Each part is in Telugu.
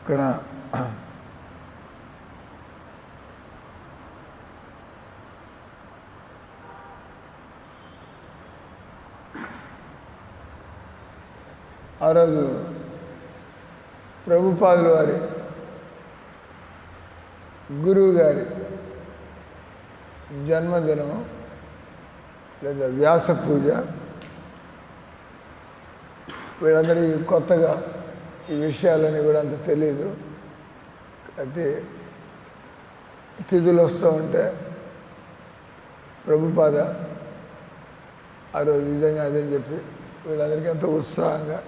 ఇక్కడ ఆ రోజు ప్రభుపాదుల వారి గురువు గారి జన్మదినం లేదా వ్యాస పూజ. వీళ్ళందరికీ కొత్తగా ఈ విషయాలని కూడా అంత తెలియదు. అంటే తిథులు వస్తూ ఉంటే ప్రభుపాద ఆ రోజు ఇదని అదని చెప్పి వీళ్ళందరికీ ఎంతో ఉత్సాహంగా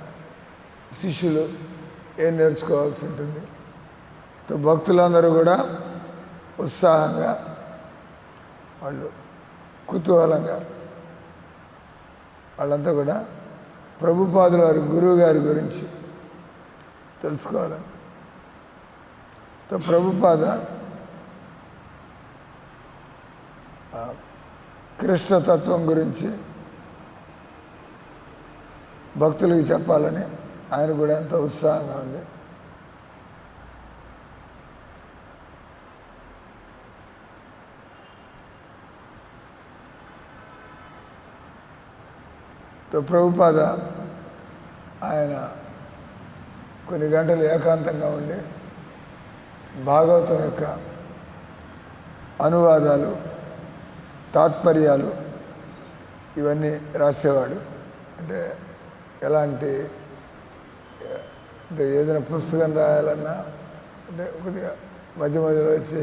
శిష్యులు ఏం నేర్చుకోవాల్సి ఉంటుంది. భక్తులందరూ కూడా ఉత్సాహంగా వాళ్ళు కుతూహలంగా వాళ్ళంతా కూడా ప్రభుపాదుల వారి గురువు గారి గురించి తెలుసుకోవాలి. ప్రభుపాద కృష్ణతత్వం గురించి భక్తులకి చెప్పాలని ఆయన కూడా ఎంతో ఉత్సాహంగా ఉంది. ప్రభుపాద ఆయన కొన్ని గంటలు ఏకాంతంగా ఉండి భాగవతం యొక్క అనువాదాలు, తాత్పర్యాలు ఇవన్నీ రాసేవాడు. అంటే ఎలాంటి అంటే ఏదైనా పుస్తకం రాయాలన్నా అంటే కొద్దిగా మధ్య మధ్యలో వచ్చి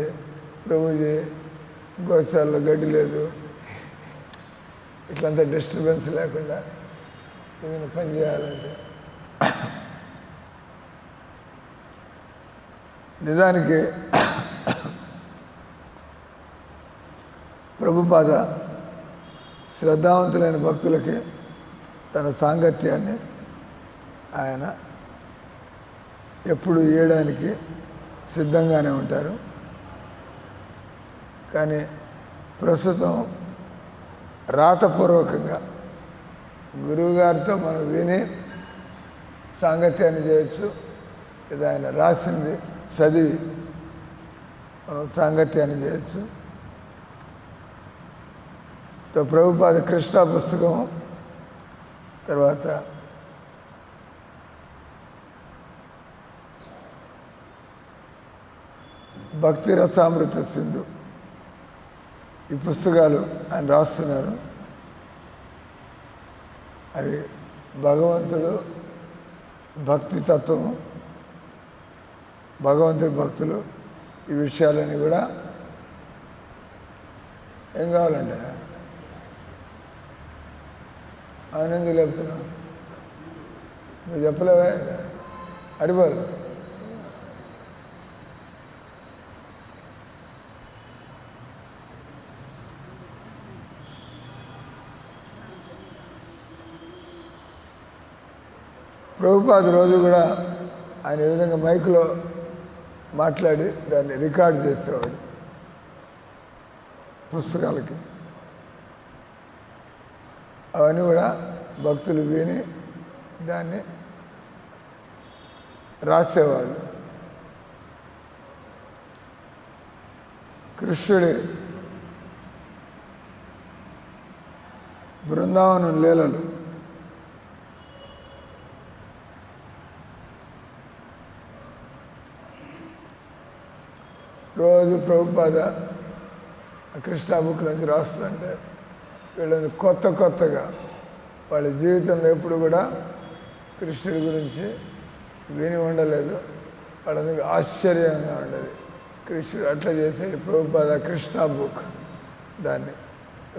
ప్రభుజీ గోశాలలో గడ్డి లేదు, ఇట్లంతా డిస్టర్బెన్స్ లేకుండా ఏదైనా పని చేయాలంటే నిజానికి ప్రభుపాద శ్రద్ధావంతులైన భక్తులకి తన సాంగత్యాన్ని ఆయన ఎప్పుడు ఇవ్వడానికి సిద్ధంగానే ఉంటారు. కానీ ప్రస్తుతం రాతపూర్వకంగా గురువుగారితో మనం విని సాంగత్యాన్ని చేయొచ్చు. ఇది ఆయన రాసింది చదివి మనం సాంగత్యాన్ని చేయొచ్చు. ప్రభుపాద కృష్ణ పుస్తకం తర్వాత భక్తి రసామృత సింధు ఈ పుస్తకాలు ఆయన రాస్తున్నారు. అవి భగవంతుడు భక్తి తత్వం, భగవంతుడి భక్తులు ఈ విషయాలన్నీ కూడా ఏం కావాలండి ఆనందం లేపుతున్నాం. నువ్వు చెప్పలేవా అడిగారు. ప్రభుపాద రోజు కూడా ఆయన ఈ విధంగా మైక్లో మాట్లాడి దాన్ని రికార్డ్ చేసేవాడు పుస్తకాలకి. అవన్నీ కూడా భక్తులు విని దాన్ని రాసేవాడు. కృష్ణుడి బృందావనం లీలలు రోజు ప్రభుపాద కృష్ణ బుక్ నుంచి రాస్తుంటే వీళ్ళని కొత్తగా వాళ్ళ జీవితంలో ఎప్పుడు కూడా కృష్ణుడి గురించి విని ఉండలేదు. వాళ్ళందరికీ ఆశ్చర్యంగా ఉండేది. కృష్ణుడు అట్లా చేసేది. ప్రభుపాద కృష్ణ బుక్ దాన్ని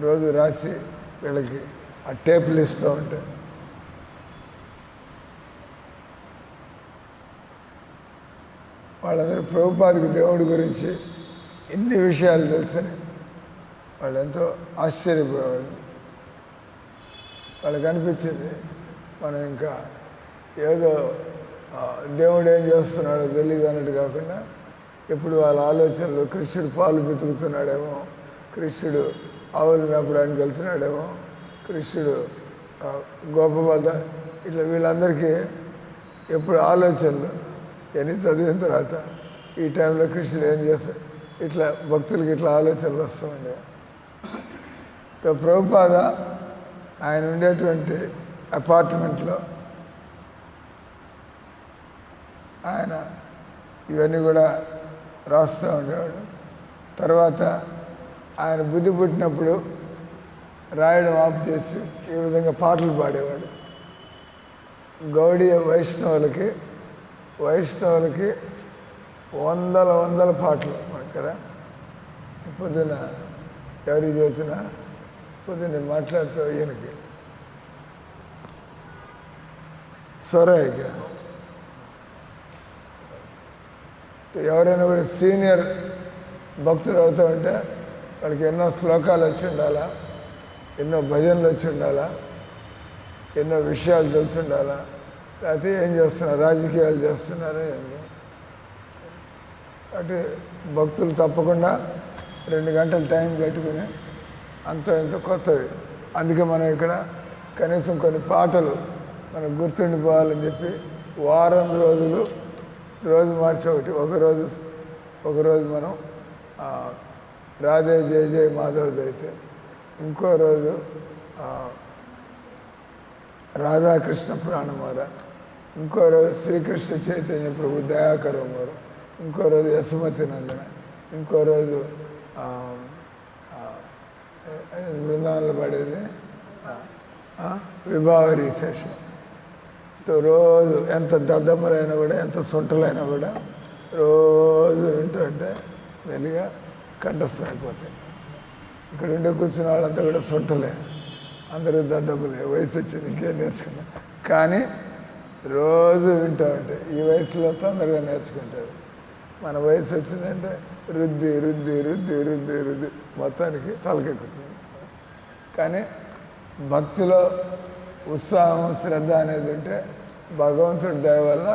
రోజు రాసి వీళ్ళకి ఆ టేపులు ఇస్తూ ఉంటాయి. వాళ్ళందరూ ప్రభుపాదకి దేవుడి గురించి ఎన్ని విషయాలు తెలుసని వాళ్ళు ఎంతో ఆశ్చర్యపోయేవాళ్ళు. వాళ్ళకి అనిపించేది మనం ఇంకా ఏదో దేవుడు ఏం చేస్తున్నాడో తెలియదు అన్నట్టు కాకుండా ఎప్పుడు వాళ్ళ ఆలోచనలు కృష్ణుడు పాలు పితుకుతున్నాడేమో, కృష్ణుడు ఆవులు మేపడానికి వెళ్తున్నాడేమో, కృష్ణుడు గోపబాధ ఇట్లా వీళ్ళందరికీ ఎప్పుడు ఆలోచనలు ఇవన్నీ చదివిన తర్వాత ఈ టైంలో కృష్ణుడు ఏం చేస్తాడు, ఇట్లా భక్తులకి ఇట్లా ఆలోచనలు వస్తూ ఉండే. ప్రభుపాద ఆయన ఉండేటువంటి అపార్ట్మెంట్లో ఆయన ఇవన్నీ కూడా రాస్తూ ఉండేవాడు. తర్వాత ఆయన బుద్ధి పుట్టినప్పుడు రాయడం ఆపు చేసి ఈ విధంగా పాటలు పాడేవాడు. గౌడీయ వైష్ణవులకి వందల పాటలు కదా. పొద్దున ఎవరికి చదువుతున్నా పొద్దున్న మాట్లాడుతూ ఈయనకి సొరాయిగా ఎవరైనా కూడా సీనియర్ భక్తులు అవుతూ ఉంటే వాళ్ళకి ఎన్నో శ్లోకాలు వచ్చి ఉండాలా, ఎన్నో భజనలు వచ్చి ఉండాలా, ఎన్నో విషయాలు తెలిసి ఉండాలా. లేకపోతే ఏం చేస్తున్నారు, రాజకీయాలు చేస్తున్నారా ఏంటి. అంటే భక్తులు తప్పకుండా 2 గంటలు టైం పెట్టుకుని అంత ఇంత కొత్తవి. అందుకే మనం ఇక్కడ కనీసం కొన్ని పాటలు మనకు గుర్తుండిపోవాలని చెప్పి వారం రోజులు రోజు మార్చి ఒకరోజు మనం రాధే జయ జయ మాధవ్ది అయితే, ఇంకో రోజు రాధాకృష్ణ ప్రాణమార, ఇంకో రోజు శ్రీకృష్ణ చైతన్య ప్రభు దయాకరమారు, ఇంకో రోజు యశమతి నందన, ఇంకో రోజు బృందావనంలో పడేది విభావరి సెషన్. రోజు ఎంత దద్దమ్మలైనా కూడా ఎంత సొంటలైనా కూడా రోజు వింటుంటే మెల్లిగా కంఠస్థం అయిపోతాయి. ఇక్కడ ఉండే కూర్చున్న వాళ్ళంతా కూడా సొంటలే, అందరూ దద్దమ్మలే, వయసు వచ్చింది ఇంకేం నేర్చుకున్నా. కానీ రోజు వింటూ ఉంటే ఈ వయసులో తొందరగా నేర్చుకుంటారు. మన వయసు వచ్చిందంటే రుద్ది రుద్ది రుద్ది రుద్ది రుద్ది మొత్తానికి తలకెక్కుతుంది. కానీ భక్తిలో ఉత్సాహం శ్రద్ధ అనేది ఉంటే భగవంతుడి దయ వల్ల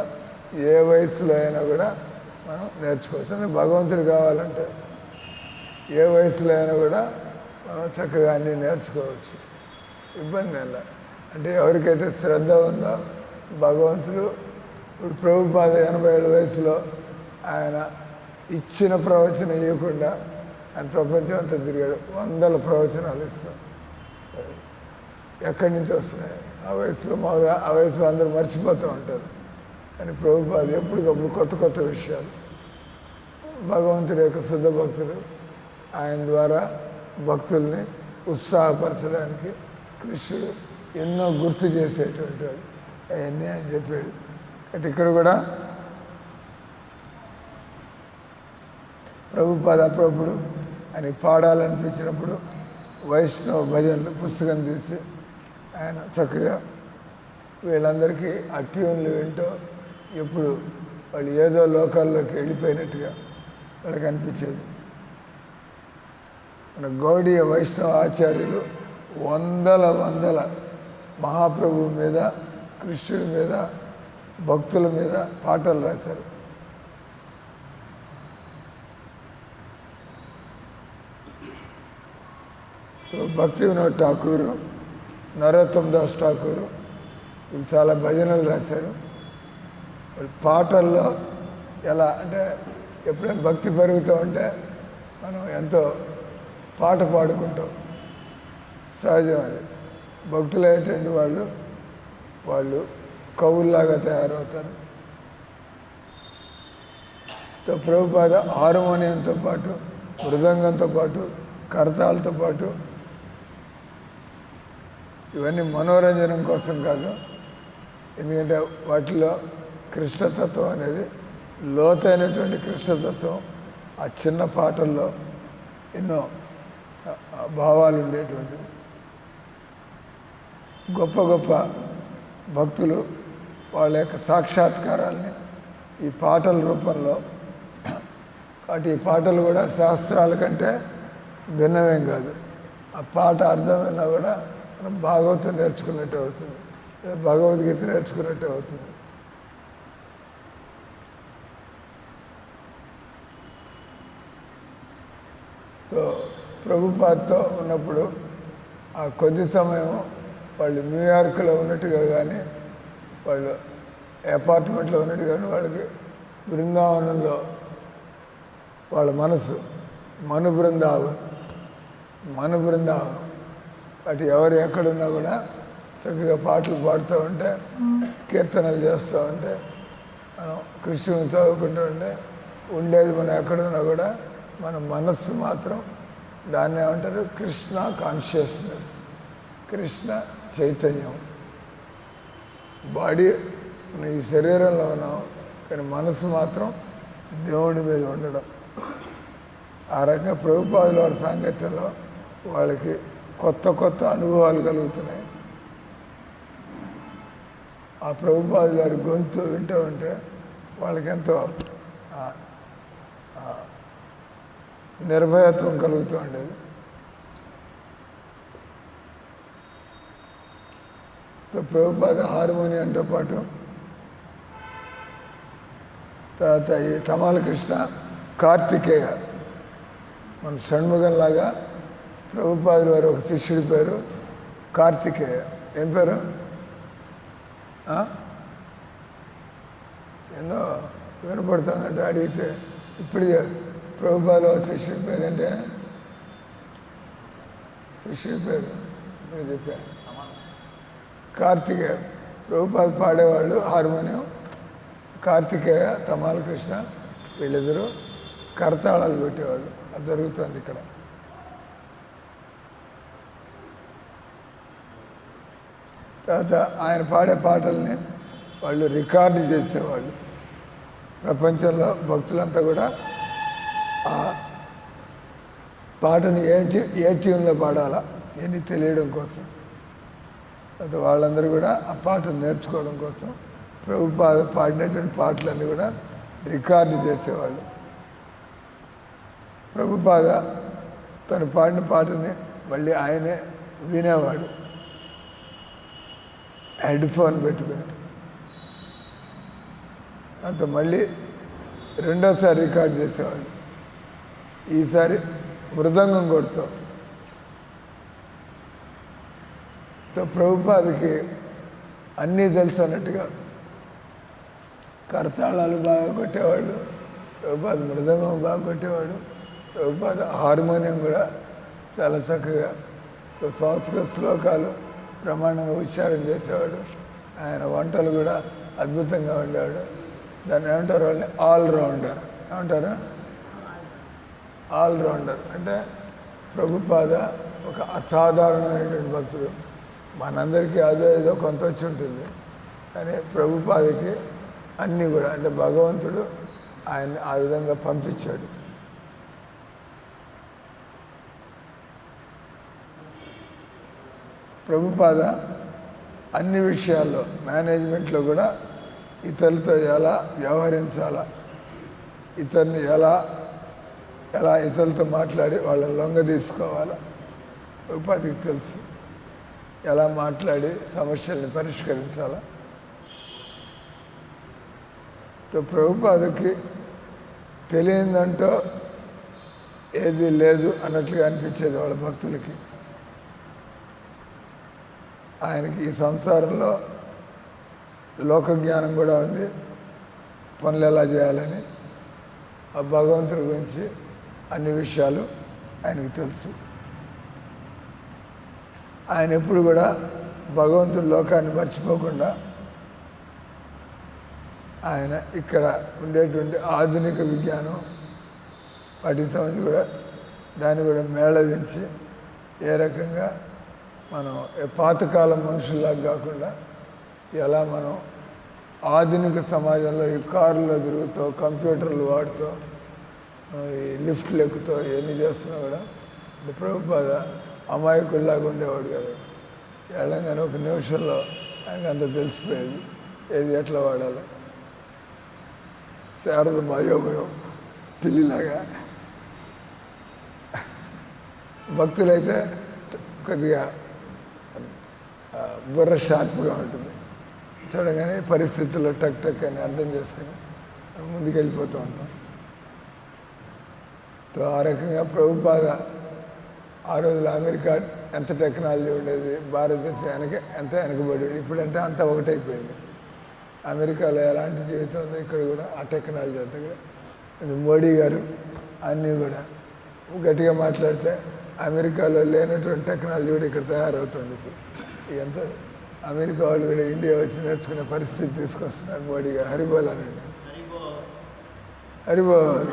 ఏ వయసులో అయినా కూడా మనం నేర్చుకోవచ్చు. భగవంతుడు కావాలంటే ఏ వయసులో అయినా కూడా మనం చక్కగా అన్నీ నేర్చుకోవచ్చు, ఇబ్బంది ఎలా. అంటే ఎవరికైతే శ్రద్ధ ఉందో భగవంతుడు, ఇప్పుడు ప్రభుపాద 87 వయసులో ఆయన ఇచ్చిన ప్రవచనం ఇవ్వకుండా ఆయన ప్రపంచం అంతా తిరిగాడు. 100 ప్రవచనాలు ఇస్తాం. ఎక్కడి నుంచి వస్తున్నాయి ఆ వయసులో? మామూలుగా ఆ వయసులో అందరూ మర్చిపోతూ ఉంటారు. కానీ ప్రభుపాద ఎప్పటికప్పుడు కొత్త విషయాలు భగవంతుడి యొక్క శుద్ధ భక్తులు ఆయన ద్వారా భక్తుల్ని ఉత్సాహపరచడానికి కృష్ణుడు ఎన్నో గుర్తు చేసేటువంటి వాడు. అవన్నీ ఆయన చెప్పాడు. అంటే ఇక్కడ కూడా ప్రభుపాద అప్పుడప్పుడు ఆయన పాడాలనిపించినప్పుడు వైష్ణవ భజనలు పుస్తకం తీసి ఆయన చక్కగా వీళ్ళందరికీ ఆ ట్యూన్లు వింటూ ఎప్పుడు వాళ్ళు ఏదో లోకాల్లోకి వెళ్ళిపోయినట్టుగా వాళ్ళకి అనిపించేది. మన గౌడీయ వైష్ణవ ఆచార్యులు వందల మహాప్రభువు మీద, కృష్ణుడి మీద, భక్తుల మీద పాటలు రాశారు. భక్తి వినోద్ ఠాకూరు, నరోత్తమ్ దాస్ ఠాకూరు వీళ్ళు చాలా భజనలు రాశారు. వాళ్ళు పాటల్లో ఎలా అంటే ఎప్పుడైనా భక్తి పెరుగుతూ ఉంటే మనం ఎంతో పాట పాడుకుంటాం, సహజం అది. భక్తులైనటువంటి వాళ్ళు కవుల్లాగా తయారవుతారు. ప్రభుపాద హార్మోనియంతో పాటు, మృదంగంతో పాటు, కరతాలతో పాటు ఇవన్నీ మనోరంజనం కోసం కాదు. ఎందుకంటే వాటిలో కృష్ణతత్వం అనేది, లోతైనటువంటి కృష్ణతత్వం ఆ చిన్న పాటల్లో ఎన్నో భావాలు ఉండేటువంటివి. గొప్ప భక్తులు వాళ్ళ యొక్క సాక్షాత్కారాల్ని ఈ పాటల రూపంలో, కాబట్టి ఈ పాటలు కూడా శాస్త్రాల కంటే భిన్నమేం కాదు. ఆ పాట అర్థమైనా కూడా మనం భాగవతం నేర్చుకున్నట్టు అవుతుంది, భగవద్గీత నేర్చుకున్నట్టు అవుతుంది. ప్రభుపాదతో ఉన్నప్పుడు ఆ కొద్ది సమయం వాళ్ళు న్యూయార్క్లో ఉన్నట్టుగా కానీ, వాళ్ళు అపార్ట్మెంట్లో ఉన్నట్టు కానీ వాళ్ళకి బృందావనంలో వాళ్ళ మనసు మన బృందావనం అటు ఎవరు ఎక్కడున్నా కూడా చక్కగా పాటలు పాడుతూ ఉంటే, కీర్తనలు చేస్తూ ఉంటే, మనం కృష్ణుని చదువుకుంటూ ఉంటే ఉండేది మనం ఎక్కడున్నా కూడా మన మనస్సు మాత్రం దాన్ని ఏమంటారు, కృష్ణ కాన్షియస్నెస్, కృష్ణ చైతన్యం. బాడీ ఈ శరీరంలో ఉన్నాం, కానీ మనసు మాత్రం దేవుడి మీద ఉండడం. ఆ రకంగా ప్రభుపాదుల వారి సాంగత్యంలో వాళ్ళకి కొత్త కొత్త అనుభవాలు కలుగుతున్నాయి. ఆ ప్రభుపాదుల వారి గొంతు వింటూ ఉంటే వాళ్ళకెంతో నిర్భయత్వం కలుగుతూ ఉండేది. ప్రభుపాద హార్మోనియంతో పాటు తర్వాత ఈ తమాల కృష్ణ, కార్తికేయ, మన షణ్ముఖంలాగా ప్రభుపాదుల వారు ఒక శిష్యుడి పేరు కార్తికేయ. ఏం పేరు? ఎన్నో వినపడుతుందంటే అడిగితే ఇప్పుడు ప్రభుపాదుల శిష్యుడి పేరు అంటే శిష్యుడి పేరు ఇప్పుడు చెప్పాను కార్తికేయ. ప్రభుపాద పాడేవాళ్ళు హార్మోనియం, కార్తికేయ తమాల కృష్ణ వీళ్ళిద్దరూ కరతాళాలు పెట్టేవాళ్ళు. అది జరుగుతుంది ఇక్కడ. తర్వాత ఆయన పాడే పాటల్ని వాళ్ళు రికార్డు చేసేవాళ్ళు. ప్రపంచంలో భక్తులంతా కూడా ఆ పాటను ఏ ట్యూన్లో పాడాలా అని తెలియడం కోసం, అది వాళ్ళందరూ కూడా ఆ పాటను నేర్చుకోవడం కోసం ప్రభుపాద పాడినటువంటి పాటలన్నీ కూడా రికార్డు చేసేవాళ్ళు. ప్రభుపాద తను పాడిన పాటని మళ్ళీ ఆయనే వినేవాడు హెడ్ ఫోన్ పెట్టుకుని. అంత మళ్ళీ రెండోసారి రికార్డు చేసేవాడు. ఈసారి మృదంగం కొడుతూ. ప్రభుపాదకి అన్నీ తెలుసు అన్నట్టుగా కరతాళాలు బాగా కొట్టేవాడు, ప్రభుపాద మృదంగం బాగా కొట్టేవాడు, ప్రభుపాద హార్మోనియం కూడా చాలా చక్కగా సంస్కృత శ్లోకాలు ప్రమాణంగా ఉచ్చారణ చేసేవాడు. ఆయన వంటలు కూడా అద్భుతంగా ఉండేవాడు. దాన్ని ఏమంటారు వాళ్ళని ఆల్రౌండర్. ఏమంటారు? ఆల్రౌండర్ అంటే ప్రభుపాద ఒక అసాధారణమైనటువంటి భక్తుడు. మనందరికీ అదో ఏదో కొంత వచ్చి ఉంటుంది, కానీ ప్రభుపాదకి అన్నీ కూడా అంటే భగవంతుడు ఆయన్ని ఆ విధంగా పంపించాడు. ప్రభుపాద అన్ని విషయాల్లో మేనేజ్మెంట్లో కూడా ఇతరులతో ఎలా వ్యవహరించాలా, ఇతరుని ఎలా ఇతరులతో మాట్లాడి వాళ్ళని లొంగ తీసుకోవాలా ప్రభుపాదకి తెలుసు. ఎలా మాట్లాడి సమస్యల్ని పరిష్కరించాలా. ప్రభుపాదకి తెలియదంటూ ఏది లేదు అన్నట్లుగా అనిపించేది వాళ్ళ భక్తులకి. ఆయనకి ఈ సంసారంలో లోకజ్ఞానం కూడా ఉంది, పనులు ఎలా చేయాలని. ఆ భగవంతుడి గురించి అన్ని విషయాలు ఆయనకు తెలుసు. ఆయన ఎప్పుడు కూడా భగవంతుడి లోకాన్ని మర్చిపోకుండా ఆయన ఇక్కడ ఉండేటువంటి ఆధునిక విజ్ఞానం వాటికి సంబంధించి కూడా దాన్ని కూడా మేళవించి ఏ రకంగా మనం పాతకాలం మనుషుల్లాగా కాకుండా ఎలా మనం ఆధునిక సమాజంలో ఈ కారులో తిరుగుతూ కంప్యూటర్లు వాడుతూ ఈ లిఫ్ట్లు ఎక్కుతూ ఇవన్నీ చేస్తున్నా కూడా ప్రభుపాద అమాయకుల్లాగా ఉండేవాడు కదా. వెళ్ళంగానే ఒక నిమిషంలో ఆయనకు అంత తెలిసిపోయేది ఏది ఎట్లా వాడాలో. శారద మాయోమయం పిల్లిలాగా. భక్తులైతే కొద్దిగా బుర్ర షార్ప్గా ఉంటుంది. చూడగానే పరిస్థితుల్లో టక్ టక్ అని అర్థం చేసుకుని ముందుకెళ్ళిపోతూ ఉంటాం. ఆ రకంగా ప్రభుపాద ఆ రోజుల్లో అమెరికా ఎంత టెక్నాలజీ ఉండేది, భారతదేశం ఎంత వెనకబడి, ఇప్పుడంటే అంతా ఒకటైపోయింది. అమెరికాలో ఎలాంటి జీవితం ఉందో ఇక్కడ కూడా ఆ టెక్నాలజీ అంతా కూడా ఇది మోడీ గారు అన్నీ కూడా గట్టిగా మాట్లాడితే అమెరికాలో లేనటువంటి టెక్నాలజీ కూడా ఇక్కడ తయారవుతుంది. ఇప్పుడు ఎంత అమెరికా వాళ్ళు కూడా ఇండియా వచ్చి నేర్చుకునే పరిస్థితి తీసుకొస్తున్నారు మోడీ గారు. హరిబోల్ అనండి, హరిబోల్.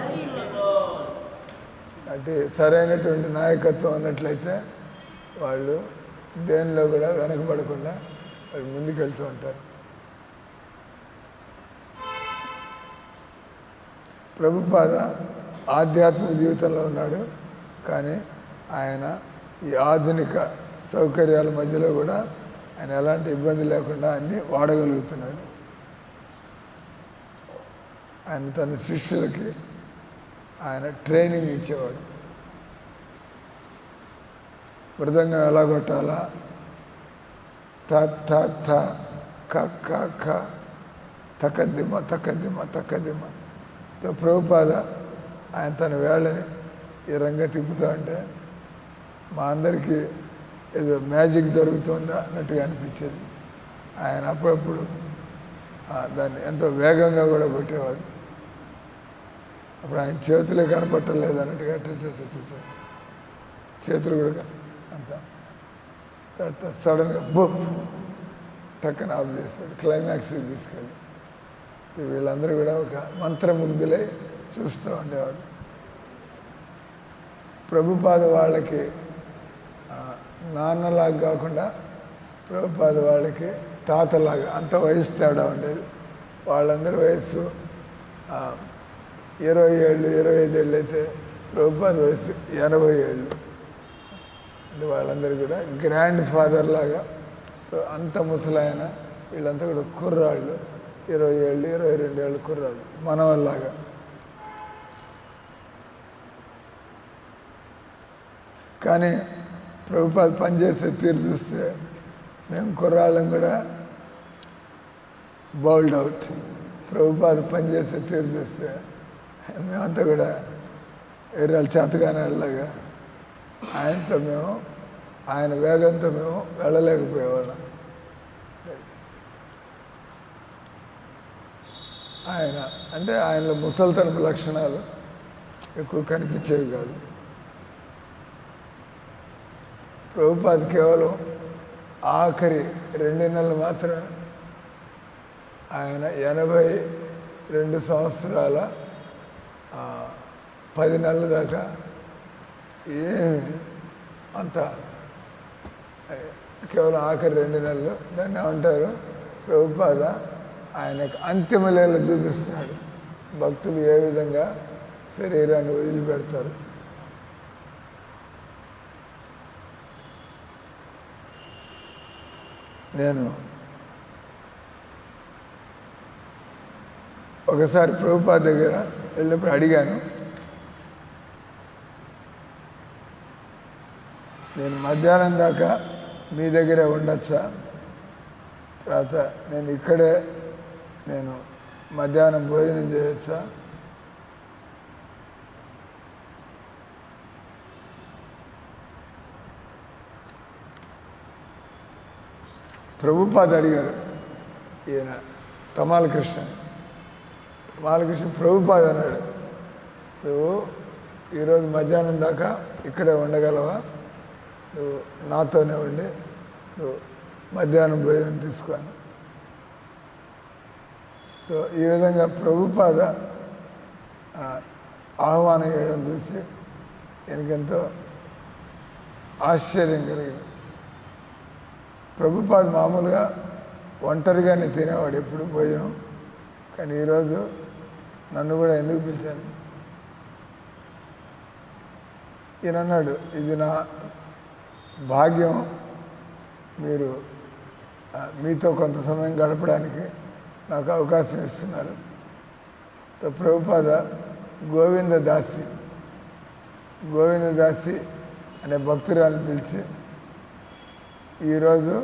అంటే సరైనటువంటి నాయకత్వం ఉన్నట్లయితే వాళ్ళు దేనిలో కూడా వెనకబడకుండా వాళ్ళు ముందుకెళ్తూ ఉంటారు. ప్రభుపాద ఆధ్యాత్మిక జీవితంలో ఉన్నాడు, కానీ ఆయన ఈ ఆధునిక సౌకర్యాల మధ్యలో కూడా ఆయన ఎలాంటి ఇబ్బంది లేకుండా అన్నీ వాడగలుగుతున్నాడు. ఆయన తన శిష్యులకి ఆయన ట్రైనింగ్ ఇచ్చేవాడు. మృదంగం ఎలా కొట్టాలా, త థ థ క క ఖ తకద్దిమ తకద్దిమ తకద్దిమ. ప్రభుపాద ఆయన తన వేళ్ళని ఈ రంగా తిప్పుతూ ఉంటే మా అందరికీ ఏదో మ్యాజిక్ జరుగుతుందా అన్నట్టుగా అనిపించేది. ఆయన అప్పుడప్పుడు దాన్ని ఎంతో వేగంగా కూడా కొట్టేవాడు. అప్పుడు ఆయన చేతులే కనపట్టలేదు అన్నట్టుగా చేతులు కూడా అంత తర్వాత సడన్గా బొప్ టక్కన ఆఫ్ చేస్తాడు, క్లైమాక్స్కి తీసుకెళ్ళి. వీళ్ళందరూ కూడా ఒక మంత్రముగ్ధులై చూస్తూ ఉండేవాడు. ప్రభుపాద వాళ్ళకి నాన్నలాగా కాకుండా ప్రభుపాద వాళ్ళకి తాతలాగా అంత వయసు తేడా ఉండేది. వాళ్ళందరి వయస్సు 20 ఏళ్ళు 25 ఏళ్ళు అయితే ప్రభుపాద వయసు 80 ఏళ్ళు. అంటే వాళ్ళందరూ కూడా గ్రాండ్ ఫాదర్ లాగా అంత ముసలాయన. వీళ్ళంతా కూడా కుర్రాళ్ళు, 20 ఏళ్ళు 22 ఏళ్ళు కుర్రాళ్ళు, మనవల్లాగా. కానీ ప్రభుపాద పనిచేసే తీరు చూస్తే మేము కుర్రాళ్ళం కూడా బౌల్డ్ అవుట్. ప్రభుపాద పనిచేసే తీరు చూస్తే మేమంతా కూడా ఎర్రాళ్ళు చేతగానే వెళ్ళగా ఆయనతో మేము ఆయన వేగంతో మేము వెళ్ళలేకపోయేవాళ్ళం. ఆయన అంటే ఆయనలో ముసలితనపు లక్షణాలు ఎక్కువ కనిపించేవి కాదు. ప్రభుపాద కేవలం ఆఖరి 2 నెలలు మాత్రమే ఆయన 82 సంవత్సరాల 10 నెలల దాకా ఏమి అంత కేవలం ఆఖరి 2 నెలలు దాన్ని ఏమంటారు, ప్రభుపాద ఆయనకు అంతిమ లీల చూపిస్తున్నాడు. భక్తులు ఏ విధంగా శరీరాన్ని వదిలిపెడతారు. నేను ఒకసారి ప్రభుపాద దగ్గర వెళ్ళినప్పుడు అడిగాను, నేను మధ్యాహ్నం దాకా మీ దగ్గరే ఉండొచ్చా, తర్వాత నేను ఇక్కడే మధ్యాహ్నం భోజనం చేయొచ్చా? ప్రభుపాద అడిగారు. ఈయన తమాల కృష్ణ ప్రభుపాద అన్నాడు, నువ్వు ఈరోజు మధ్యాహ్నం దాకా ఇక్కడే ఉండగలవా? నువ్వు నాతోనే ఉండి నువ్వు మధ్యాహ్నం భోజనం తీసుకొని. సో ఈ విధంగా ప్రభుపాద ఆహ్వానం చేయడం చూసి എനിకెంతో ఆశ్చర్యం కలిగింది. ప్రభుపాద మామూలుగా ఒంటరిగానే తినేవాడు ఎప్పుడు భోజనం, కానీ ఈరోజు నన్ను కూడా ఎందుకు పిలిచాను? ఈయన అన్నాడు, ఇది నా భాగ్యం, మీరు మీతో కొంత సమయం గడపడానికి నాకు అవకాశం ఇస్తున్నారు. ప్రభుపాద గోవిందదాసి అనే భక్తురాలను పిలిచి, ఈరోజు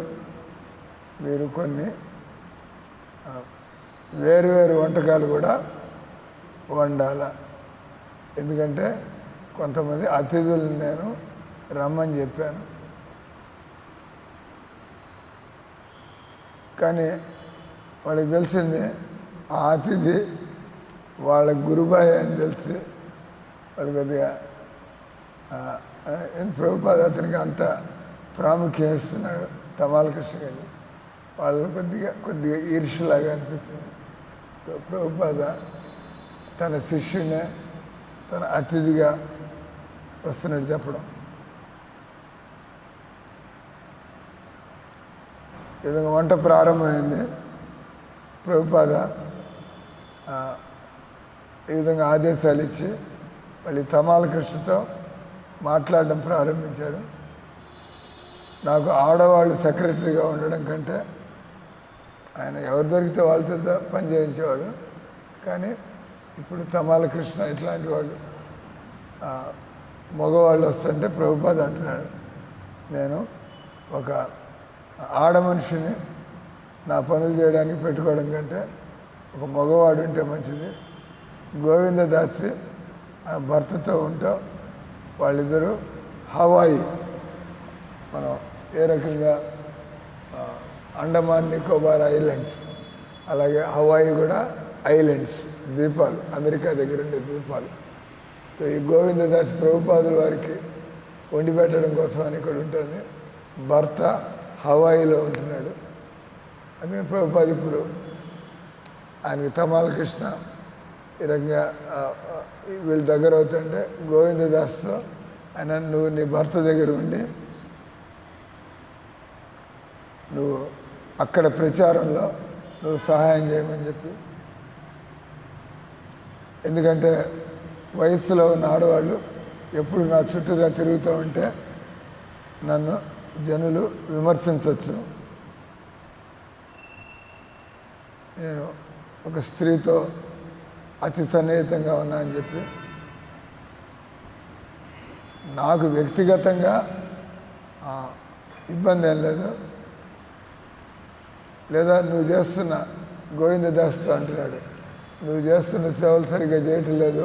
మీరు కొన్ని వేరువేరు వంటకాలు కూడా వండాల, ఎందుకంటే కొంతమంది అతిథులను నేను రమ్మని చెప్పాను. కానీ వాళ్ళకి తెలిసింది ఆ అతిథి వాళ్ళ గురుబాయ్ అని తెలిసి వాడు కొద్దిగా ప్రభుపాద అతనికి అంత ప్రాముఖ్యం ఇస్తున్నాడు తమాల కృష్ణ గారు. వాళ్ళు కొద్దిగా ఈర్ష్యలాగా అనిపించింది. ప్రభుపాద తన శిష్యునే తన అతిథిగా వస్తున్నట్టు చెప్పడం. ఈ విధంగా వంట ప్రారంభమైంది. ప్రభుపాద ఈ విధంగా ఆదేశాలు ఇచ్చి మళ్ళీ తమాల కృష్ణతో మాట్లాడడం ప్రారంభించారు. నాకు ఆడవాళ్ళు సెక్రటరీగా ఉండడం కంటే ఆయన ఎవరు దొరికితే వాళ్ళతో పని చేయించేవాడు. కానీ ఇప్పుడు తమాల కృష్ణ ఇట్లాంటి వాళ్ళు మగవాళ్ళు వస్తుంటే ప్రభుపాద అంటున్నాడు, నేను ఒక ఆడ మనిషిని నా పనులు చేయడానికి పెట్టుకోవడం కంటే ఒక మగవాడు ఉంటే మంచిది. గోవిందదాసి భర్తతో ఉంటాం. వాళ్ళిద్దరూ హవాయి, మనం ఏ రకంగా అండమాన్ నికోబార్ ఐలాండ్స్, అలాగే హవాయి కూడా ఐలాండ్స్, ద్వీపాలు, అమెరికా దగ్గర ఉండే ద్వీపాలు. ఈ గోవిందదాస్ ప్రభుపాదుల వారికి వండి పెట్టడం కోసం అని ఇక్కడ ఉంటుంది. భర్త హవాయిలో ఉంటున్నాడు. అందుకని ప్రభుపాద ఇప్పుడు ఆయనకి తమాల కృష్ణ ఈ రకంగా వీళ్ళు దగ్గర అవుతుంటే గోవిందదాస్తో ఆయన, నువ్వు నీ భర్త దగ్గర ఉండి నువ్వు అక్కడ ప్రచారంలో నువ్వు సహాయం చేయమని చెప్పి, ఎందుకంటే వయస్సులో ఉన్న ఆడవాళ్ళు ఎప్పుడు నా చుట్టూగా తిరుగుతూ ఉంటే నన్ను జనులు విమర్శించవచ్చు. నేను ఒక స్త్రీతో అతి సన్నిహితంగా ఉన్నా అని చెప్పి, నాకు వ్యక్తిగతంగా ఇబ్బంది ఏం లేదు. లేదా నువ్వు చేస్తున్న గోవిందదాస్తో అంటున్నాడు, నువ్వు చేస్తున్న సేవలు సరిగ్గా చేయటం లేదు,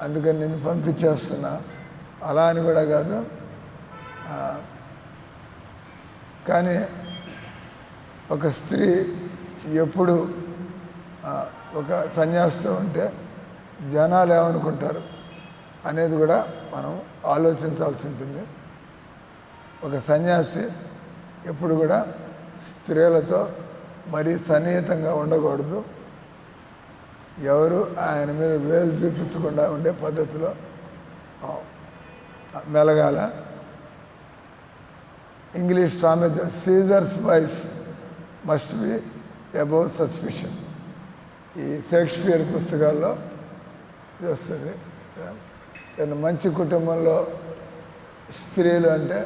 అందుకని నిన్ను పంపించేస్తున్నా, అలా అని కూడా కాదు. కానీ ఒక స్త్రీ ఎప్పుడు ఒక సన్యాసితో ఉంటే జనాలు ఏమనుకుంటారు అనేది కూడా మనం ఆలోచించాల్సి ఉంటుంది. ఒక సన్యాసి ఎప్పుడు కూడా స్త్రీలతో మరీ సన్నిహితంగా ఉండకూడదు. ఎవరు ఆయన మీద వేలు చూపించకుండా ఉండే పద్ధతిలో మెలగాల. ఇంగ్లీష్ సామెత, Caesar's wife must be above suspicion. ఈ షేక్స్పియర్ పుస్తకాల్లో చేస్తుంది. మంచి కుటుంబంలో స్త్రీలు అంటే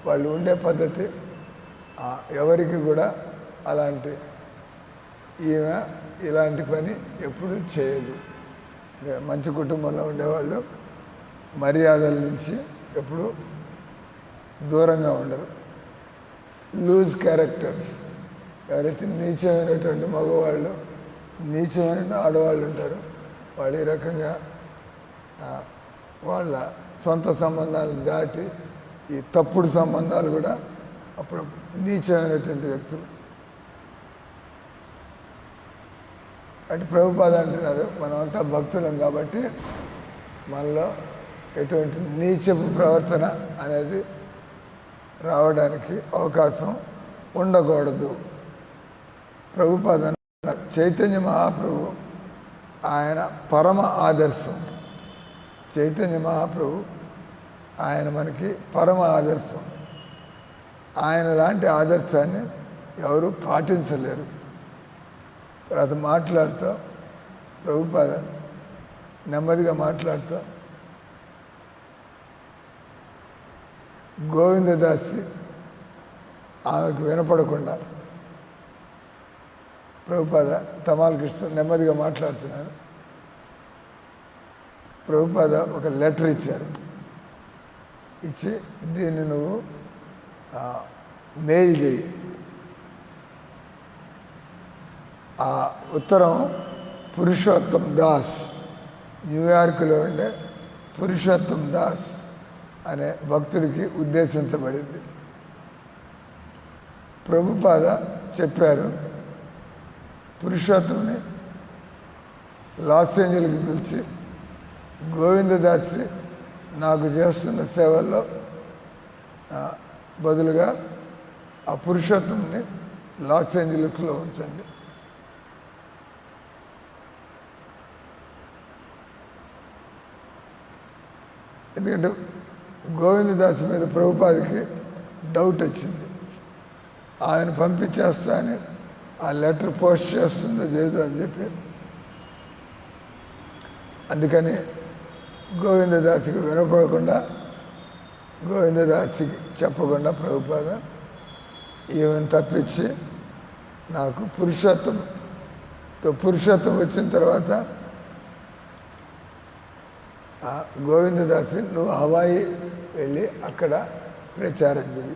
వాళ్ళు ఉండే పద్ధతి ఎవరికి కూడా అలాంటి ఈమె ఇలాంటి పని ఎప్పుడు చేయదు. మంచి కుటుంబంలో ఉండేవాళ్ళు మర్యాదల నుంచి ఎప్పుడు దూరంగా ఉండరు. లూజ్ క్యారెక్టర్స్, ఎవరైతే నీచమైనటువంటి మగవాళ్ళు, నీచమైన ఆడవాళ్ళు ఉంటారు, వాళ్ళు ఈ రకంగా వాళ్ళ సొంత సంబంధాలను దాటి ఈ తప్పుడు సంబంధాలు కూడా అప్పుడు నీచమైనటువంటి వ్యక్తులు. అంటే ప్రభుపాద అంటున్నారు, మనమంతా భక్తులం కాబట్టి మనలో ఎటువంటి నీచపు ప్రవర్తన అనేది రావడానికి అవకాశం ఉండకూడదు. ప్రభుపాద చైతన్య మహాప్రభు ఆయన పరమ ఆదర్శం. చైతన్య మహాప్రభు ఆయన మనకి పరమ ఆదర్శం. ఆయన లాంటి ఆదర్శాన్ని ఎవరు పాటించలేరు. తర్వాత మాట్లాడుతూ ప్రభుపాద నెమ్మదిగా మాట్లాడుతూ గోవిందదాసి ఆమెకు వినపడకుండా ప్రభుపాద తమాల కృష్ణ నెమ్మదిగా మాట్లాడుతున్నాడు. ప్రభుపాద ఒక లెటర్ ఇచ్చారు. ఇచ్చి దీన్ని నువ్వు మెయిల్ చేయి. ఆ ఉత్తరం పురుషోత్తం దాస్, న్యూయార్క్లో ఉండే పురుషోత్తం దాస్ అనే భక్తుడికి ఉద్దేశించబడింది. ప్రభుపాద చెప్పారు, పురుషోత్తంని లాస్ ఏంజల్స్కి పిలిచి గోవిందదాసి నాకు చేస్తున్న సేవల్లో బదులుగా ఆ పురుషోత్తంని లాస్ ఏంజల్స్లో ఉంచండి. ఎందుకంటే గోవిందదాస్ మీద ప్రభుపాదికి డౌట్ వచ్చింది. ఆయన పంపించేస్తా అని ఆ లెటర్ పోస్ట్ చేస్తుందో చేయదు అని చెప్పి, అందుకని గోవిందదాసికి వినపడకుండా, గోవిందదాసికి చెప్పకుండా ప్రభుపాద ఈమెను తప్పించి నాకు పురుషోత్తం వచ్చిన తర్వాత గోవిందదాసి నువ్వు హవాయి వెళ్ళి అక్కడ ప్రచారం చేయి.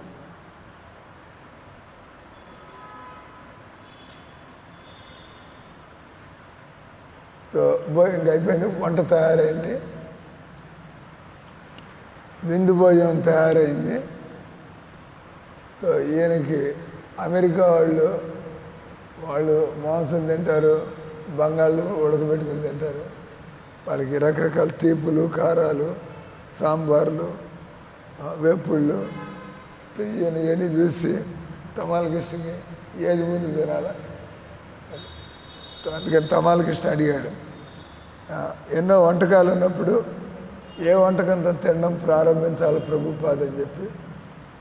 ఇంకా అయిపోయింది, వంట తయారైంది, విందు భోజనం తయారైంది. ఈయనకి అమెరికా వాళ్ళు మాంసం తింటారు, బంగాళలు ఉడకబెట్టుకుని తింటారు. వాళ్ళకి రకరకాల తీపులు, కారాలు, సాంబార్లు, వేపుళ్ళు. ఈయన ఇవన్నీ చూసి తమాలకృష్ణకి ఏది ముందు తినాలా, అందుకని తమాలకృష్ణ అడిగాడు, ఎన్నో వంటకాలు ఉన్నప్పుడు ఏ వంటకంతో తినడం ప్రారంభించాలి ప్రభుపాద అని చెప్పి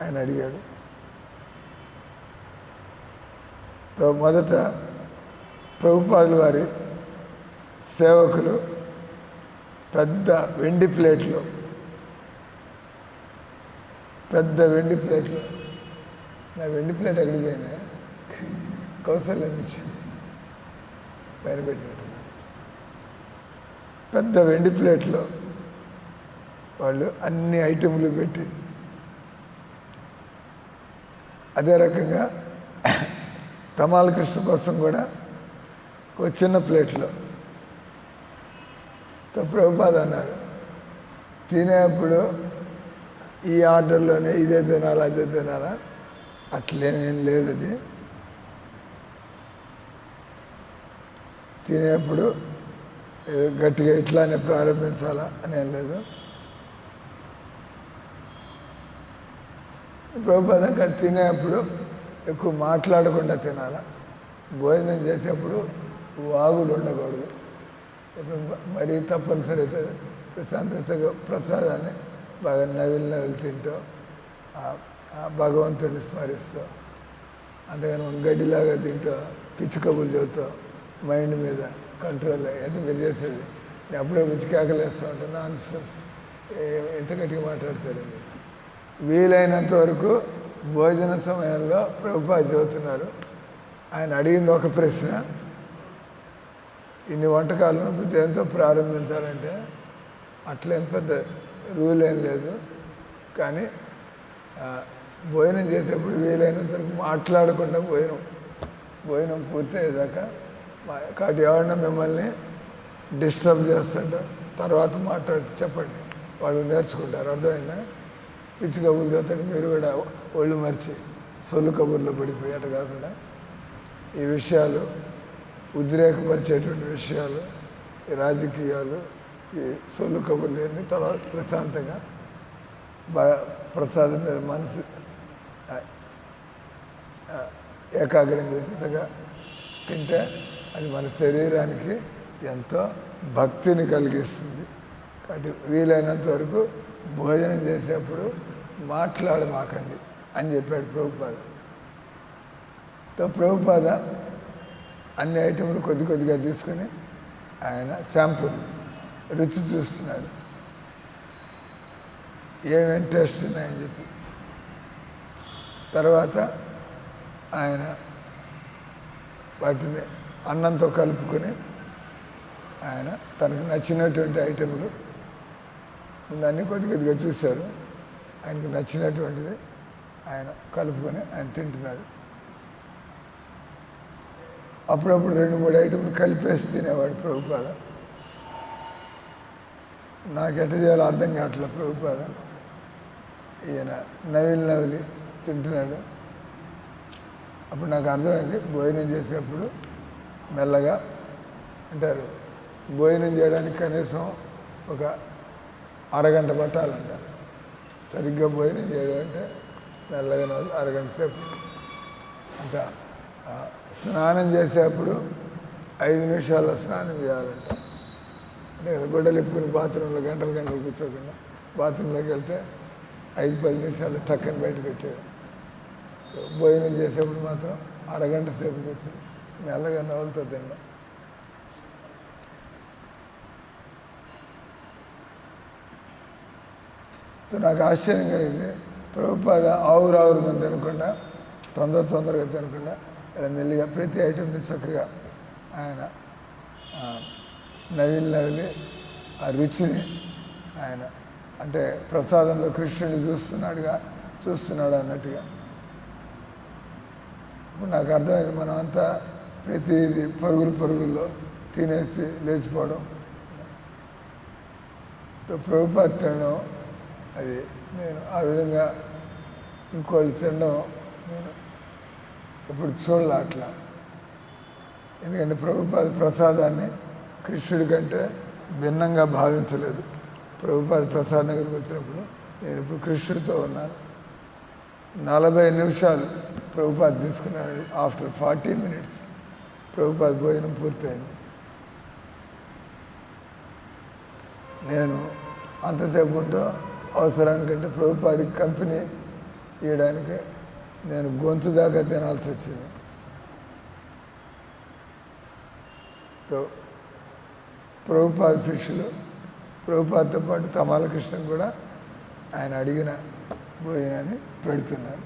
ఆయన అడిగాడు. మొదట ప్రభుపాదుల వారి సేవకులు పెద్ద వెండి ప్లేట్లు నా వెండి ప్లేట్ ఎక్కడికి పోయిందా, కౌశల్యం ఇచ్చింది పైన పెట్టినట్టు. పెద్ద వెండి ప్లేట్లో వాళ్ళు అన్ని ఐటెంలు పెట్టి, అదే రకంగా తమాలకృష్ణ కోసం కూడా ఒక చిన్న ప్లేట్లో ప్రభుపాద అన్నారు, తినేప్పుడు ఈ ఆర్డర్లోనే ఇదే తినాలా అదే తినాలా అట్లేనేం లేదు. అది తినేప్పుడు గట్టిగా ఇట్లానే ప్రారంభించాలా అనేం లేదు. ప్రభుపాద తినేప్పుడు ఎక్కువ మాట్లాడకుండా తినాలా, భోజనం చేసేప్పుడు వాగుడు ఉండకూడదు. మరీ తప్పనిసరి అయితే ప్రశాంతతగా ప్రసాదాన్ని బాగా నవిలి తింటూ భగవంతుడిని స్మరిస్తూ, అంతేగాని గడ్డిలాగా తింటూ పిచ్చి కబుర్లు చెబుతూ మైండ్ మీద కంట్రోల్ అయితే మీరు చేసేది. నేను అప్పుడే పిచ్చికాకలేస్తూ ఉంటాను, నాన్సెన్స్, ఎంత గట్టిగా మాట్లాడతారండి. వీలైనంత వరకు భోజన సమయంలో ప్రభుపాద చెబుతున్నారు, ఆయన అడిగింది ఒక ప్రశ్న, ఇన్ని వంటకాలను దేంతో ప్రారంభించాలంటే అట్లేం పెద్ద రూల్ ఏం లేదు. కానీ భోజనం చేసేప్పుడు వీలైనంత వరకు మాట్లాడకుండా భోజనం పూర్తయ్యేదాకా, కాబట్టి ఎవరన్నా మిమ్మల్ని డిస్టర్బ్ చేస్తుంటారు తర్వాత మాట్లాడి చెప్పండి, వాళ్ళు నేర్చుకుంటారు. అర్థమైందా? పిచ్చి కబుర్లు చెప్తాడు, మీరు కూడా ఒళ్ళు మర్చి సొల్లు కబుర్లో పడిపోయాట కాకుండా ఈ విషయాలు, ఉద్రేకపరిచేటువంటి విషయాలు, ఈ రాజకీయాలు, ఈ సొల్లు కబుర్లు అన్నీ తర్వాత ప్రశాంతంగా ప్రసాదం మీద మనసు ఏకాగ్రం చేసేట్టుగా తింటే అది మన శరీరానికి ఎంతో భక్తిని కలిగిస్తుంది. కాబట్టి వీలైనంత వరకు భోజనం చేసేప్పుడు మాట్లాడమాకండి అని చెప్పాడు ప్రభుపాద. ప్రభుపాద అన్ని ఐటెంలు కొద్దిగా తీసుకొని ఆయన శాంపుల్ రుచి చూస్తున్నాడు, ఏమేమి టేస్ట్ ఉన్నాయని చెప్పి. తర్వాత ఆయన వాటిని అన్నంతో కలుపుకొని ఆయన తనకు నచ్చినటువంటి ఐటెంలు ముందన్నీ కొద్దిగా చూశారు, ఆయనకు నచ్చినటువంటిది ఆయన కలుపుకొని ఆయన తింటున్నాడు. అప్పుడప్పుడు 2-3 ఐటెంలు కలిపేసి తినేవాడు ప్రభుపాద. నాకు ఎట్ట చేయాలో అర్థం కావట్లే ప్రభుపాద. ఈయన నవిలి తింటున్నాడు. అప్పుడు నాకు అర్థమైంది, భోజనం చేసేప్పుడు మెల్లగా అంటారు. భోజనం చేయడానికి కనీసం ఒక అరగంట పట్టాలంట. సరిగ్గా భోజనం చేయడం అంటే మెల్లగా అరగంట సేపు. ఇంకా స్నానం చేసేప్పుడు 5 నిమిషాల్లో స్నానం చేయాలంట. అంటే గుడ్డలు ఎప్పుకుని బాత్రూంలో గంటలు కూర్చోకుండా బాత్రూంలోకి వెళ్తే 5-10 నిమిషాలు టక్కని బయటకు వచ్చేది. భోజనం చేసేప్పుడు మాత్రం అరగంట సేపు కూర్చొని మెల్లగా నవ్వులతో తిన్నాం. నాకు ఆశ్చర్యం కలిగింది. ప్రభుపాద ఆవురు మంది తినకుండా తొందరగా తినకుండా ఇలా మెల్లిగా ప్రతి ఐటమ్ని చక్కగా ఆయన నవిలి ఆ రుచిని ఆయన అంటే ప్రసాదంలో కృష్ణుని చూస్తున్నాడు అన్నట్టుగా. ఇప్పుడు నాకు అర్థమైంది, మనం అంతా ప్రతిదీ పరుగుల్లో తినేసి లేచిపోవడం. ప్రభుపాద తినడం అది నేను ఆ విధంగా ఇంకోళ్ళు తినడం నేను ఇప్పుడు చూడాల అట్లా. ఎందుకంటే ప్రభుపాద ప్రసాదాన్ని కృష్ణుడి కంటే భిన్నంగా భావించలేదు. ప్రభుపాద ప్రసాదం దగ్గరికి వచ్చినప్పుడు నేను ఇప్పుడు కృష్ణుడితో ఉన్నాను. 40 నిమిషాలు ప్రభుపాద తీసుకున్నాడు. ఆఫ్టర్ 40 minutes ప్రభుపాద భోజనం పూర్తయింది. నేను అంతసేపు ఉంటూ అవసరానికంటే ప్రభుపాదికి కంపెనీ ఇవ్వడానికి నేను గొంతు దాకా తినాల్సి వచ్చింది. ప్రభుపాద శిష్యులు ప్రభుపాదతో పాటు తమాల కృష్ణ కూడా ఆయన అడిగిన భోజనాన్ని పెడుతున్నారు.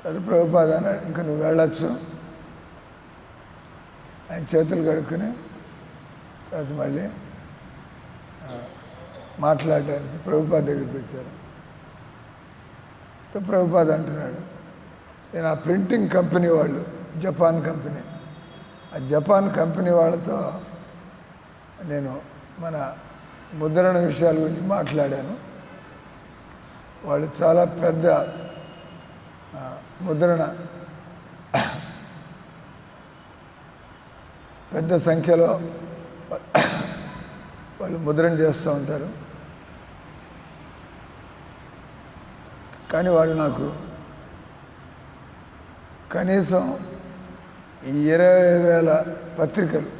అది ప్రభుపాద అన్నాడు, ఇంకా నువ్వు వెళ్ళొచ్చు. ఆయన చేతులు కడుక్కుని తర్వాత మళ్ళీ మాట్లాడడానికి ప్రభుపాద దగ్గరికి వచ్చారు. ప్రభుపాద అంటున్నాడు, నేను ఆ ప్రింటింగ్ కంపెనీ వాళ్ళు, జపాన్ కంపెనీ, ఆ జపాన్ కంపెనీ వాళ్ళతో నేను మన ముద్రణ విషయాల గురించి మాట్లాడాను. వాళ్ళు చాలా పెద్ద ముద్రణ, పెద్ద సంఖ్యలో వాళ్ళు ముద్రణ చేస్తూ ఉంటారు. కానీ వాళ్ళు నాకు కనీసం 20,000 పత్రికలు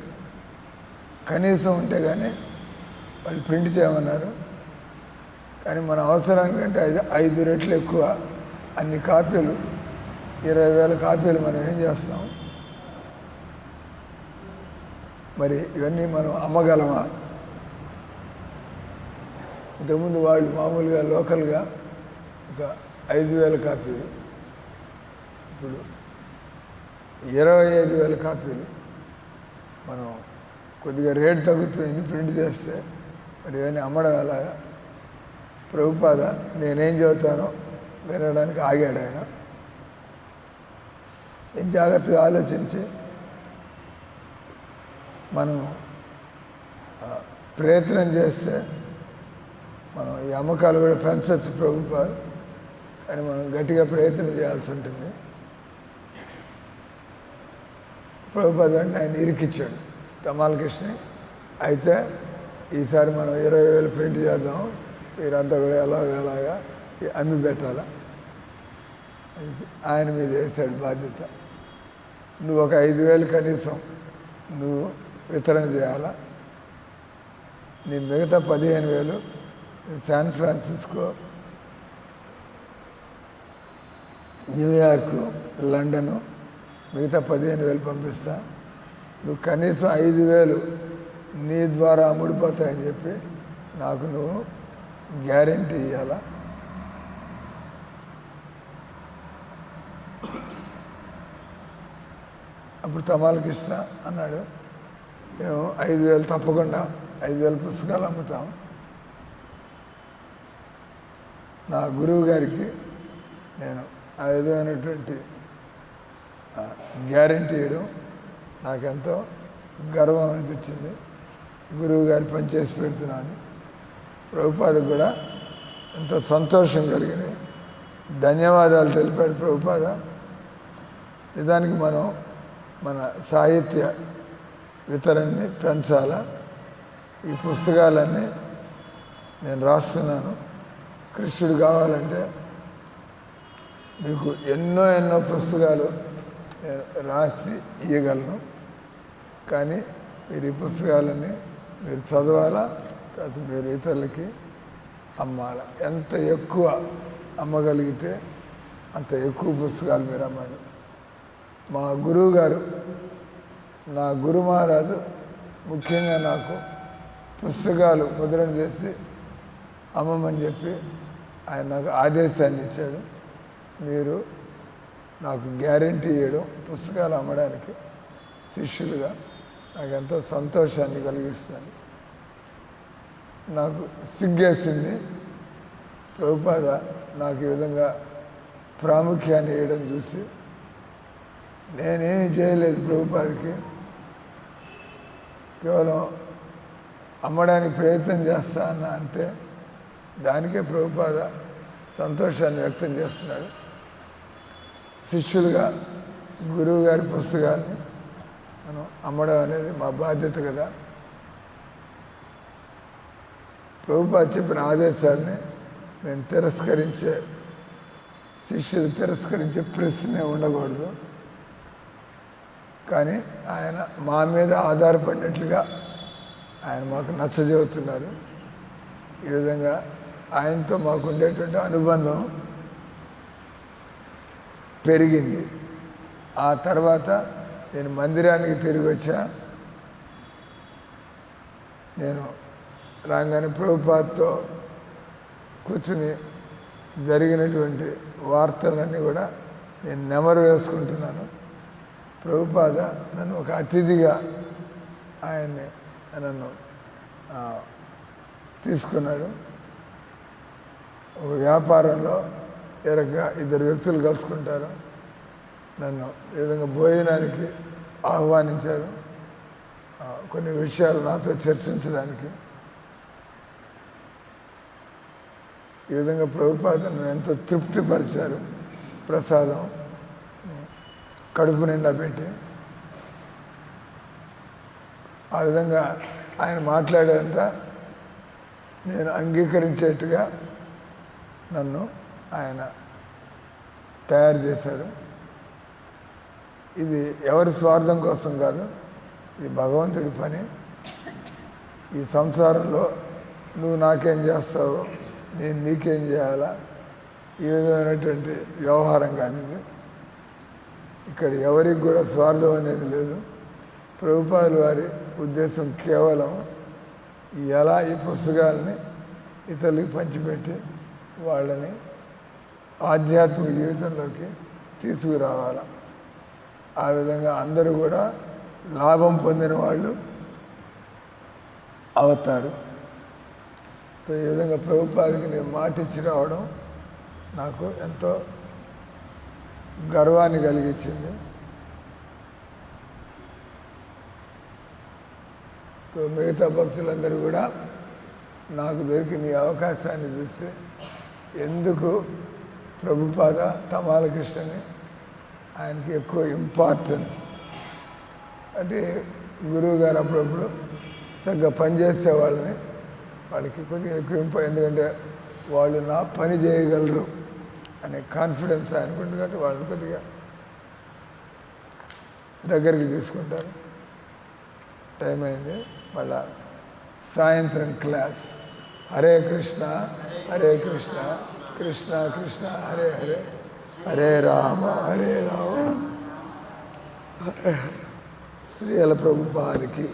కనీసం ఉంటే కానీ వాళ్ళు ప్రింట్ చేయమన్నారు. కానీ మన అవసరానికంటే 5 రెట్లు ఎక్కువ అన్ని కాపీలు, 20,000 కాపీలు మనం ఏం చేస్తాం? మరి ఇవన్నీ మనం అమ్మగలమా? ఇంతకుముందు వాళ్ళు మామూలుగా లోకల్గా ఒక 5,000 కాపీలు, ఇప్పుడు 25,000 కాపీలు. మనం కొద్దిగా రేటు తగ్గుతుంది ప్రింట్ చేస్తే, మరి ఇవన్నీ అమ్మడం ఎలాగా? ప్రభుపాద నేనేం చెబుతానో వినడానికి ఆగాడు. ఆయన నేను జాగ్రత్తగా ఆలోచించి మనం ప్రయత్నం చేస్తే మనం ఈ అమ్మకాలు కూడా పెంచవచ్చు ప్రభుపాద. కానీ మనం గట్టిగా ప్రయత్నం చేయాల్సి ఉంటుంది. ప్రభుపాద అంటే ఆయన ఇరికిచ్చాడు తమాల కృష్ణ. అయితే ఈసారి మనం 20,000 ప్రింట్ చేద్దాం, మీరంతా కూడా ఎలాగా అమ్మి పెట్టాలా, ఆయన మీద వేసాడు బాధ్యత. నువ్వు ఒక 5,000 కనీసం నువ్వు వితరణ చేయాలా. నీ మిగతా 15,000 శాన్ ఫ్రాన్సిస్కో, న్యూయార్కు, లండను మిగతా 15,000 పంపిస్తా. నువ్వు కనీసం 5,000 నీ ద్వారా అమ్ముడిపోతాయని చెప్పి నాకు నువ్వు గ్యారెంటీ ఇవ్వాలా. అప్పుడు తమాలకి ఇస్తా అన్నాడు. మేము 5,000 తప్పకుండా 5,000 పుస్తకాలు అమ్ముతాం. నా గురువు గారికి నేను ఆ విధమైనటువంటి గ్యారెంటీ ఇవ్వడం నాకెంతో గర్వం అనిపించింది. గురువు గారి పనిచేసి పెడుతున్నాను. ప్రభుపాదకు కూడా ఎంతో సంతోషం కలిగింది. ధన్యవాదాలు తెలిపాడు ప్రభుపాద. నిజానికి మనం మన సాహిత్య వితరణని పెంచాలా. ఈ పుస్తకాలన్నీ నేను రాస్తున్నాను. కృష్ణుడు కావాలంటే మీకు ఎన్నో పుస్తకాలు నేను రాసి ఇవ్వగలను. కానీ మీరు ఈ పుస్తకాలన్నీ మీరు చదవాలా, తర్వాత మీరు ఇతరులకి అమ్మాలా. ఎంత ఎక్కువ అమ్మగలిగితే అంత ఎక్కువ పుస్తకాలు మీరు అమ్మాలి. మా గురువు గారు, నా గురు మహారాజు ముఖ్యంగా నాకు పుస్తకాలు ముద్రణ చేసి అమ్మమని చెప్పి ఆయన నాకు ఆదేశాన్ని ఇచ్చాడు. మీరు నాకు గ్యారంటీ ఇవ్వడం పుస్తకాలు అమ్మడానికి శిష్యులుగా నాకు ఎంతో సంతోషాన్ని కలిగిస్తుంది. నాకు సిగ్గేసింది ప్రభుపాద నాకు ఈ విధంగా ప్రాముఖ్యాన్ని ఇవ్వడం చూసి. నేనేమి చేయలేదు ప్రభుపాదకి, కేవలం అమ్మడానికి ప్రయత్నం చేస్తా అన్న అంతే. దానికే ప్రభుపాద సంతోషాన్ని వ్యక్తం చేస్తున్నాడు. శిష్యులుగా గురువు గారి పుస్తకాన్ని మనం అమ్మడం అనేది మా బాధ్యత కదా. ప్రభుపాద చెప్పిన ఆదేశాన్ని మేము శిష్యులు తిరస్కరించే ప్రశ్నే ఉండకూడదు. కానీ ఆయన మా మీద ఆధారపడినట్లుగా ఆయన మాకు నచ్చజెబుతున్నారు. ఈ విధంగా ఆయనతో మాకు ఉండేటువంటి అనుబంధం పెరిగింది. ఆ తర్వాత నేను మందిరానికి తిరిగి వచ్చా. నేను రాగానే ప్రభుపాదతో కూర్చుని జరిగినటువంటి వార్తలన్నీ కూడా నేను నెమరు వేసుకుంటున్నాను. ప్రభుపాద నన్ను ఒక అతిథిగా ఆయన్ని నన్ను తీసుకున్నాడు. ఒక వ్యాపారంలో ఇద్దరు వ్యక్తులు కలుసుకుంటారు. నన్ను ఈ విధంగా భోజనానికి ఆహ్వానించారు, కొన్ని విషయాలు నాతో చర్చించడానికి. ఈ విధంగా ప్రభుపాద నన్ను ఎంతో తృప్తిపరిచారు. ప్రసాదం కడుపు నిండా పెట్టి ఆ విధంగా ఆయన మాట్లాడేంత నేను అంగీకరించేట్టుగా నన్ను ఆయన తయారు చేశారు. ఇది ఎవరి స్వార్థం కోసం కాదు, ఇది భగవంతుడి పని. ఈ సంసారంలో నువ్వు నాకేం చేస్తావు, నేను నీకేం చేయాలా, ఈ విధమైనటువంటి వ్యవహారం కానీ ఇక్కడ ఎవరికి కూడా స్వార్థం అనేది లేదు. ప్రభుపాదుల వారి ఉద్దేశం కేవలం ఎలా ఈ పుస్తకాలని ఇతరులకు పంచిపెట్టి వాళ్ళని ఆధ్యాత్మిక జీవితంలోకి తీసుకురావాలి. ఆ విధంగా అందరూ కూడా లాభం పొందిన వాళ్ళు అవుతారు. ఈ విధంగా ప్రభుపాదకి నేను మాట ఇచ్చి రావడం నాకు ఎంతో గర్వాన్ని కలిగించింది. మిగతా భక్తులందరూ కూడా నాకు దొరికిన ఈ అవకాశాన్ని చూస్తే ఎందుకు ప్రభుపాద తమాల కృష్ణని ఆయనకి ఎక్కువ ఇంపార్టెన్స్ అంటే గురువు గారు అప్పుడప్పుడు చక్కగా పనిచేసే వాళ్ళకి కొద్దిగా ఎక్కువ ఎందుకంటే వాళ్ళు నా పని చేయగలరు అనే కాన్ఫిడెన్స్ ఆయనకుంది కాబట్టి వాళ్ళని కొద్దిగా దగ్గరికి తీసుకుంటారు. టైం అయింది, మళ్ళా సాయంత్రం క్లాస్. హరే కృష్ణ హరే కృష్ణ కృష్ణ కృష్ణ హరే హరే హరే రామ హరే రామ. శ్రీల ప్రభుపాదికి